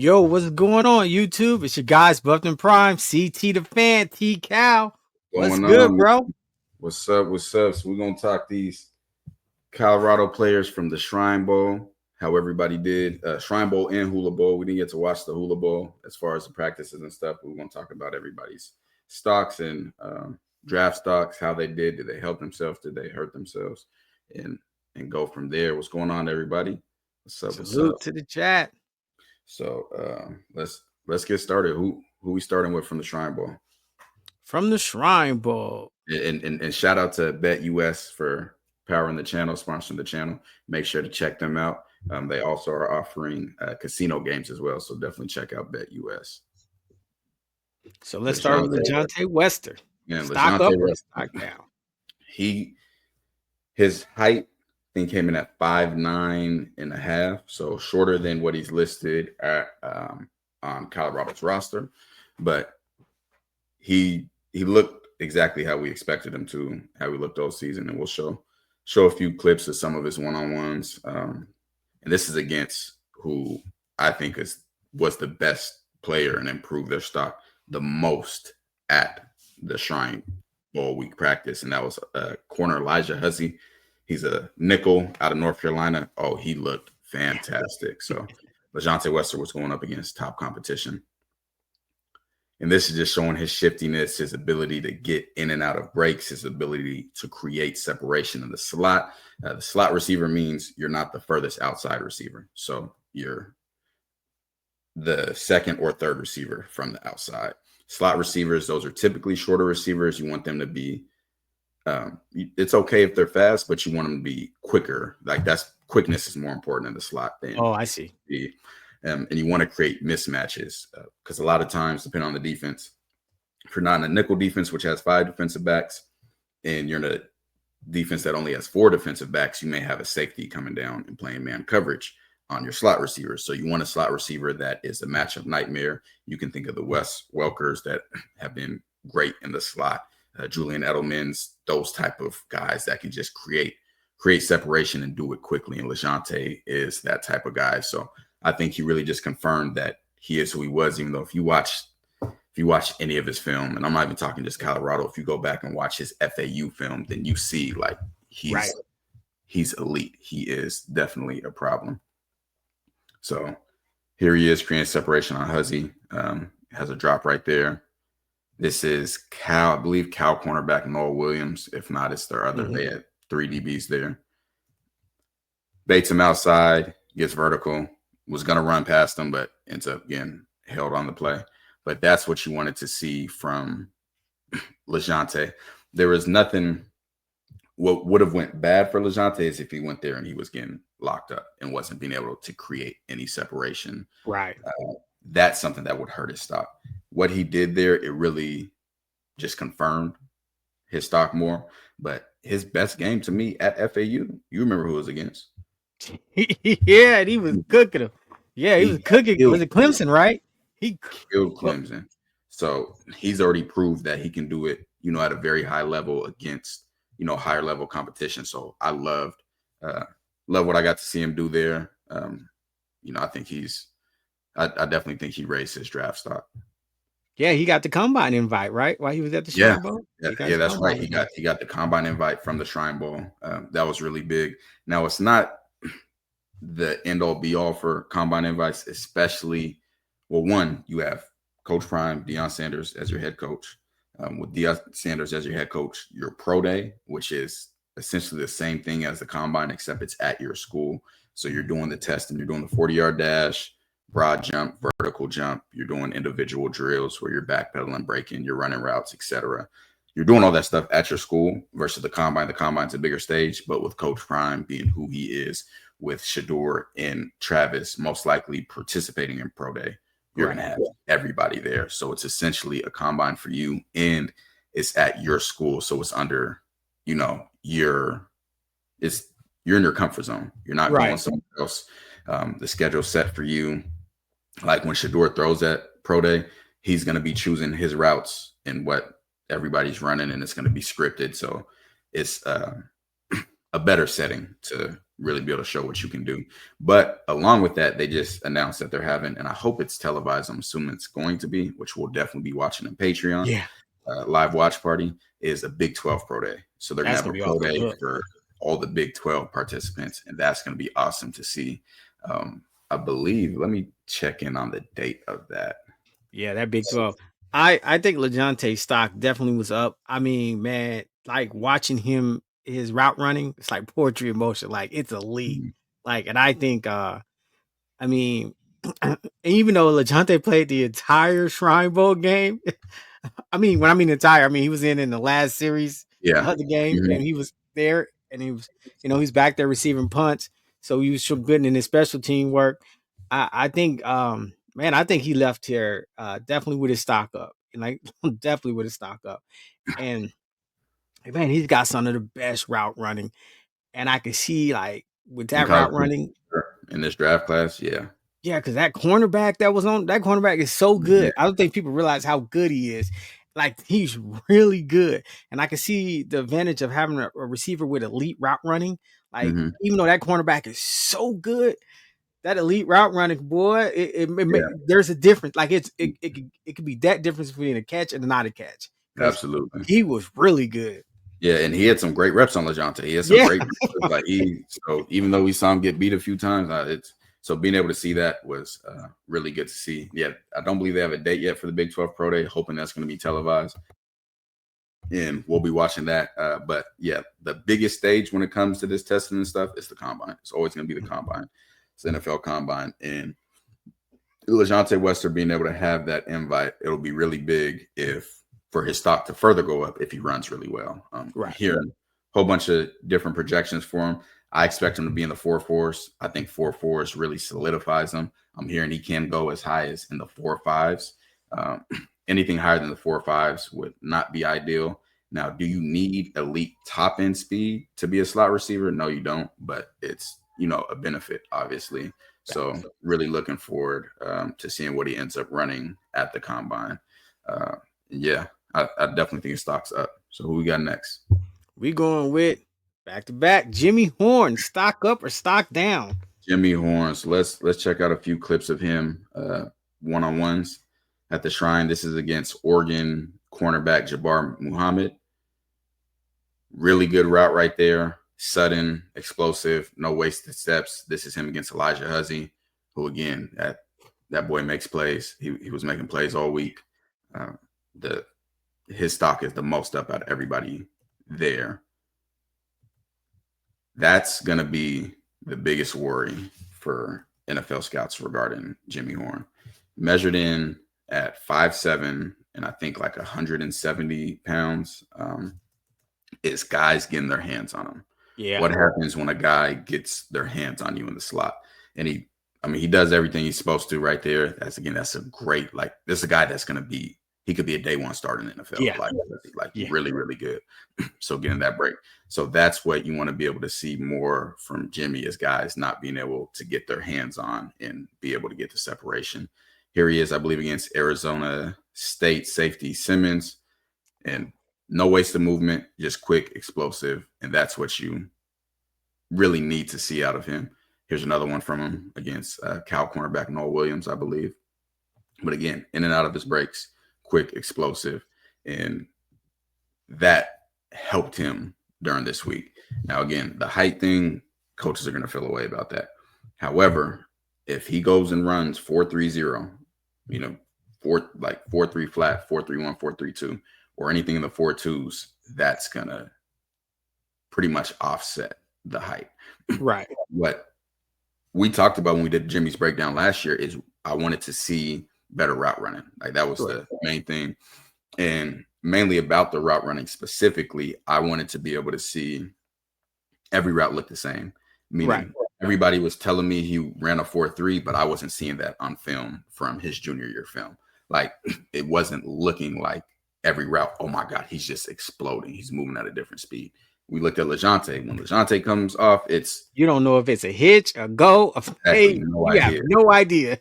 Yo, what's going on, YouTube? It's your guys, Buffed and Prime, CT the Fan, T Cal. What's Going good, on? bro? What's up? What's up? So we're gonna talk these Colorado players from the Shrine Bowl. How everybody did Shrine Bowl and Hula Bowl. We didn't get to watch the Hula Bowl as far as the practices and stuff. But we're gonna talk about everybody's stocks and draft stocks. How they did? Did they help themselves? Did they hurt themselves? And go from there. What's going on, everybody? What's up? What's Salute up? to the chat. So let's get started. Who we starting with from the Shrine Bowl? From the Shrine Bowl. And shout out to BetUS for powering the channel, sponsoring the channel. Make sure to check them out. They also are offering casino games as well, so definitely check out BetUS. So let's start with LaJohntay Wester. Yeah, stock up or stock down? His height, I think, came in at 5'9.5", so shorter than what he's listed at on Colorado's roster, but he looked exactly how we expected him to, how he looked all season, and we'll show a few clips of some of his one-on-ones. And this is against who I think was the best player and improved their stock the most at the Shrine Bowl week practice, and that was corner Elijah Hussey. He's a nickel out of North Carolina. Oh, he looked fantastic. So LaJohntay Wester was going up against top competition. And this is just showing his shiftiness, his ability to get in and out of breaks, his ability to create separation in the slot. The slot receiver means you're not the furthest outside receiver. So you're the second or third receiver from the outside. Slot receivers, those are typically shorter receivers. You want them to be, it's okay if they're fast, but you want them to be quicker. Like quickness is more important in the slot than. Oh, I see. And you want to create mismatches because a lot of times, depending on the defense, if you're not in a nickel defense, which has 5 defensive backs, and you're in a defense that only has 4 defensive backs, you may have a safety coming down and playing man coverage on your slot receivers. So you want a slot receiver that is a matchup nightmare. You can think of the Wes Welkers that have been great in the slot, Julian Edelman's, those type of guys that can just create separation and do it quickly. And LaJohntay is that type of guy. So I think he really just confirmed that he is who he was, even though if you watch any of his film, and I'm not even talking just Colorado, if you go back and watch his FAU film, then you see like he's elite. He is definitely a problem. So here he is creating separation on Hussey. Has a drop right there. This is Cal, I believe Cal cornerback Noel Williams. If not, it's their other. They had 3 DBs there. Baits him outside, gets vertical. Was going to run past him, but ends up getting held on the play. But that's what you wanted to see from LaJohntay. There was nothing. What would have went bad for LaJohntay is if he went there and he was getting locked up and wasn't being able to create any separation. Right. That's something that would hurt his stock. What he did there, it really just confirmed his stock more. But his best game to me at FAU, you remember who it was against? Yeah, and he was cooking him. Yeah, he was cooking. Was it Clemson, right? He killed Clemson. So he's already proved that he can do it, at a very high level against, higher level competition. So I love what I got to see him do there. I think I definitely think he raised his draft stock. Yeah, he got the combine invite, right? While he was at the Shrine Bowl. Yeah, that's right. He got the combine invite from the Shrine Bowl. That was really big. Now it's not the end all be all for combine invites, especially. Well, one, you have Coach Prime, Deion Sanders as your head coach. With Deion Sanders as your head coach, your pro day, which is essentially the same thing as the combine, except it's at your school. So you're doing the test and you're doing the 40-yard dash, broad jump, vertical jump. You're doing individual drills where you're backpedaling, braking, you're running routes, etc. You're doing all that stuff at your school versus the combine. The combine's a bigger stage, but with Coach Prime being who he is, with Shador and Travis most likely participating in pro day, you're going to have everybody there. So it's essentially a combine for you, and it's at your school. So it's under, you're in your comfort zone. You're not going somewhere else. The schedule's set for you. Like when Shador throws at pro day, he's going to be choosing his routes and what everybody's running, and it's going to be scripted. So it's a a better setting to really be able to show what you can do. But along with that, they just announced that they're having, and I hope it's televised. I'm assuming it's going to be, which we'll definitely be watching on Patreon. Yeah. Live watch party is a Big 12 Pro Day. So they're going to have a Pro Day for all the Big 12 participants, and that's going to be awesome to see. I believe, let me check in on the date of that. Yeah, that Big 12. I think LaJohntay stock definitely was up. I mean, man, like watching him, his route running, it's like poetry in motion. Like it's elite. Mm-hmm. Like, and I think, I mean, even though LaJohntay played the entire Shrine Bowl game, I mean, when I mean entire, I mean he was in the last series of the game, and he was there, and he was, he's back there receiving punts, so he was so good in his special team work. I think, man, I think he left here definitely with his stock up, and like definitely with his stock up, and man, he's got some of the best route running, and I can see like with that route running in this draft class, yeah. Yeah, because that cornerback is so good. I don't think people realize how good he is. Like he's really good, and I can see the advantage of having a receiver with elite route running. Like even though that cornerback is so good, that elite route running, boy, there's a difference. Like it could be that difference between a catch and not a catch. Absolutely, he was really good. Yeah, and he had some great reps on LaJohntay. He had some great reps. Like so even though we saw him get beat a few times, so being able to see that was really good to see. Yeah, I don't believe they have a date yet for the Big 12 Pro Day, hoping that's going to be televised. And we'll be watching that. But yeah, the biggest stage when it comes to this testing and stuff is the combine. It's always going to be the combine. It's the NFL combine. And LaJohntay Wester being able to have that invite, it'll be really big for his stock to further go up if he runs really well. Hearing a whole bunch of different projections for him. I expect him to be in the 4.4s. I think 4.4s really solidifies him. I'm hearing he can go as high as in the 4.5s. Anything higher than the 4.5s would not be ideal. Now, do you need elite top end speed to be a slot receiver? No, you don't, but it's, a benefit, obviously. So really looking forward to seeing what he ends up running at the combine. Yeah, I definitely think his stock's up. So who we got next? We going with back-to-back Jimmy Horn, stock up or stock down? Jimmy Horn. So let's check out a few clips of him one-on-ones at the Shrine. This is against Oregon cornerback Jabbar Muhammad. Really good route right there. Sudden, explosive, no wasted steps. This is him against Elijah Huzzy, who again, that boy makes plays. He was making plays all week. His stock is the most up out of everybody there. That's going to be the biggest worry for NFL scouts regarding Jimmy Horn. Measured in at 5'7" and I think like 170 pounds, is guys getting their hands on him. Yeah. What happens when a guy gets their hands on you in the slot? And he does everything he's supposed to right there. That's a great, this is a guy that's going to be, he could be a day one starter in the NFL. Yeah. Really, really good. So getting that break. So that's what you want to be able to see more from Jimmy, is guys not being able to get their hands on and be able to get the separation. Here he is, I believe, against Arizona State safety Simmons, and no waste of movement, just quick, explosive. And that's what you really need to see out of him. Here's another one from him against Cal cornerback Noah Williams, I believe. But again, in and out of his breaks, quick, explosive. And that helped him during this week. Now, again, the height thing, coaches are going to feel a way about that. However, if he goes and runs 4.30, 4.3 flat, 4.31, 4.32, or anything in the 4.2s, that's going to pretty much offset the height. Right. What we talked about when we did Jimmy's breakdown last year is I wanted to see better route running. Like that was the main thing. And mainly about the route running specifically, I wanted to be able to see every route look the same. Meaning everybody was telling me he ran a 4.3, but I wasn't seeing that on film from his junior year film. Like it wasn't looking like every route, oh my God, he's just exploding. He's moving at a different speed. We looked at LaJohntay. When LaJohntay comes off, you don't know if it's a hitch, a go, a fade. You have no idea.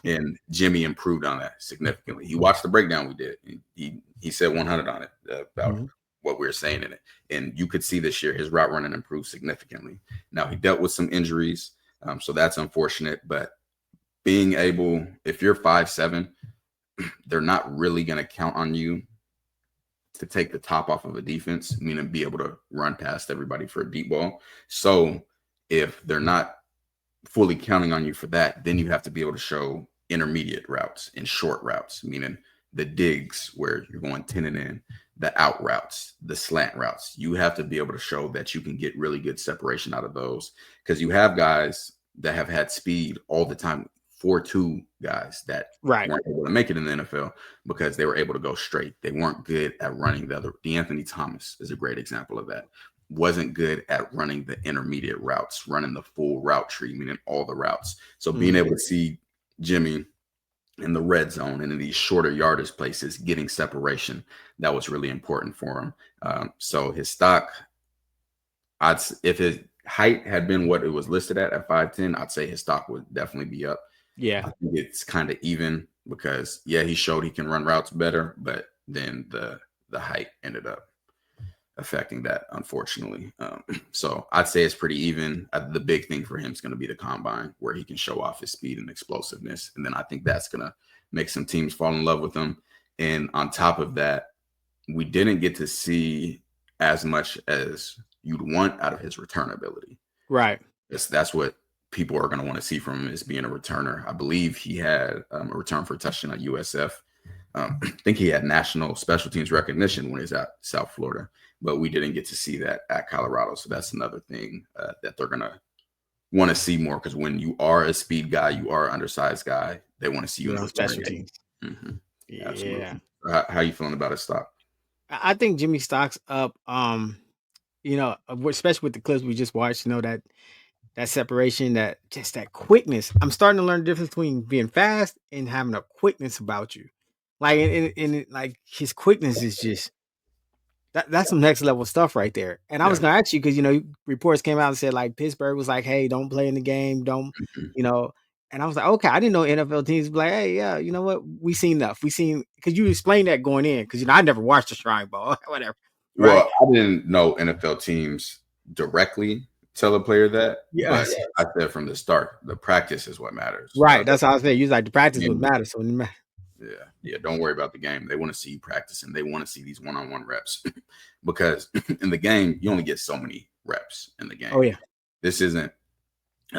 And Jimmy improved on that significantly. He watched the breakdown we did. He said 100 on it about what we're saying in it. And you could see this year his route running improved significantly. Now, he dealt with some injuries, so that's unfortunate. But being able, if you're 5'7", they're not really going to count on you to take the top off of a defense, meaning be able to run past everybody for a deep ball. So if they're not fully counting on you for that, then you have to be able to show intermediate routes and short routes, meaning the digs where you're going 10 and in, the out routes, the slant routes. You have to be able to show that you can get really good separation out of those, because you have guys that have had speed all the time, 4.2 guys that weren't able to make it in the NFL because they were able to go straight. They weren't good at running the other. D'Anthony Thomas is a great example of that. Wasn't good at running the intermediate routes, running the full route tree, meaning all the routes. So being able to see Jimmy in the red zone and in these shorter yardage places, getting separation, that was really important for him. So his stock, if his height had been what it was listed at 5'10", I'd say his stock would definitely be up. Yeah, I think it's kind of even because, he showed he can run routes better, but then the height ended up affecting that, unfortunately. So I'd say it's pretty even. The big thing for him is going to be the combine, where he can show off his speed and explosiveness. And then I think that's going to make some teams fall in love with him. And on top of that, we didn't get to see as much as you'd want out of his return ability. Right. That's what people are going to want to see from him, is being a returner. I believe he had a return for a touchdown at USF. I think he had national special teams recognition when he was at South Florida, but we didn't get to see that at Colorado. So that's another thing that they're going to want to see more, because when you are a speed guy, you are an undersized guy, they want to see you in the special teams. Yeah. Absolutely. How you feeling about his stock? I think Jimmy stock's up. Especially with the clips we just watched, that separation, that quickness. I'm starting to learn the difference between being fast and having a quickness about you. Like, and like his quickness is just that's some next level stuff right there. And I was gonna ask you, because reports came out and said like Pittsburgh was like, hey, don't play in the game, don't. And I was like, okay, I didn't know NFL teams be like, hey, yeah, you know what, we seen enough. Because you explained that going in, because I never watched the Shrine Ball, whatever. Right? Well, I didn't know NFL teams directly tell a player that. But I said from the start, the practice is what matters. Right. That's how I said. You was like, the practice would matter. So yeah. Don't worry about the game. They want to see you practicing. They want to see these one-on-one reps, because in the game you only get so many reps in the game. Oh yeah. It's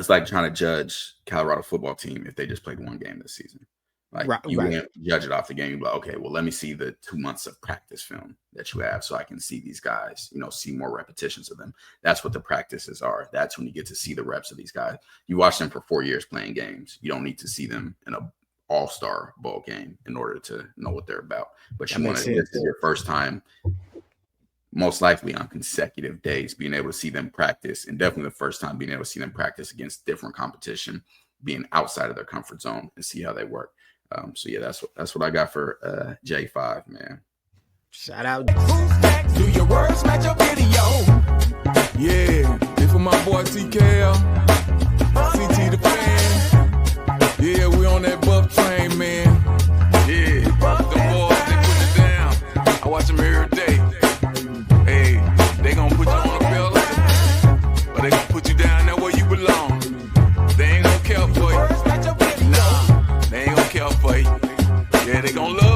like trying to judge Colorado football team if they just played one game this season. Like you wouldn't judge it off the game. You'd be like, okay, well, let me see the 2 months of practice film that you have, so I can see these guys, see more repetitions of them. That's what the practices are. That's when you get to see the reps of these guys. You watch them for 4 years playing games. You don't need to see them in a all-star bowl game in order to know what they're about. But you want to, this is your first time, most likely on consecutive days, being able to see them practice, and definitely the first time being able to see them practice against different competition, being outside of their comfort zone, and see how they work. So yeah, that's what I got for J5, man. Shout out. Do your words match your video? Yeah, this for my boy TKL, CT the fan. Yeah, we on that buff train, man. Yeah, them boys, they put it down. I watch them every day. Hey, they gonna put you on a pillow, or they gonna put you down there where you belong. They ain't gonna care for you. Nah, they ain't gonna care for you. Yeah, they gonna love